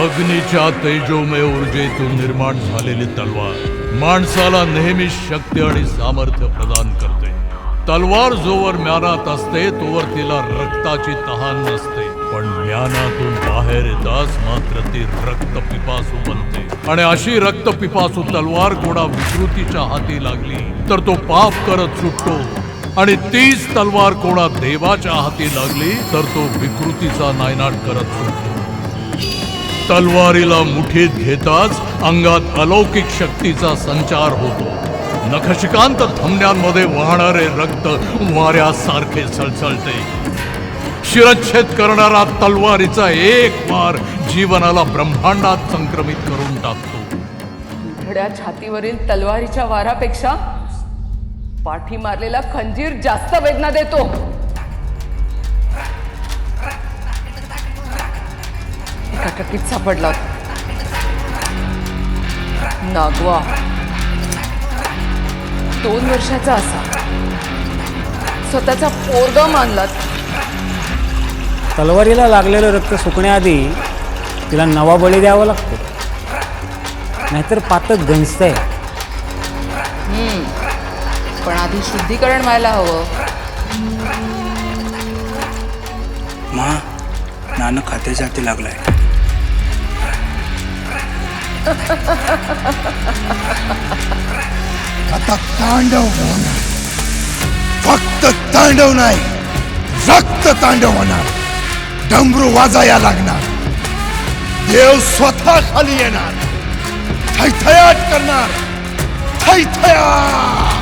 अग्नीच्या तेजोमय ऊर्जेतून निर्माण झालेली तलवार माणसाला नेहमी शक्ती आणि सामर्थ्य प्रदान करते। तलवार जोवर म्यानात असते तोवर तिला रक्ताची तहान नसते, पण म्यानातून बाहेर येताच मात्र ती रक्तपिपासू बनते। आणि अशी रक्तपिपासू तलवार कोणा विकृतीच्या हाती लागली तर तो पाप करत सुटतो, आणि तीच तलवार कोणा देवाच्या हाती लागली तर तो विकृतीचा नायनाट करत सुटतो। तलवारीला मुठीत घेताच अंगात अलौकिक शक्तीचा संचार होतो। नखशिकांत धमन्यांमध्ये वाहणारे रक्त वाऱ्यासारखे सळसळते। शिरच्छेद करणारा तलवारीचा एक वार जीवनाला ब्रह्मांडात संक्रमित करून टाकतो। उघड्या छातीवरील तलवारीच्या वारापेक्षा पाठी मारलेला खंजीर जास्त वेदना देतो। एका टकीत सापडला नागवा 2 वर्षाचा असा, स्वतःचा पोरगा मानला। तलवारीला लागलेलं रक्त सुकण्याआधी तिला नवा बळी द्यावा लागतो, नाहीतर पातक गंजतंय। पण आधी शुद्धीकरण व्हायला हवं। मा नानक खात्याच्या हाती लागलाय। आता तांडव होणार, फक्त तांडव नाही रक्त तांडव होणार। डमरू वाजाया लागणार, देव स्वतः खाली येणार, थैथयाट करणार, थैथयाट।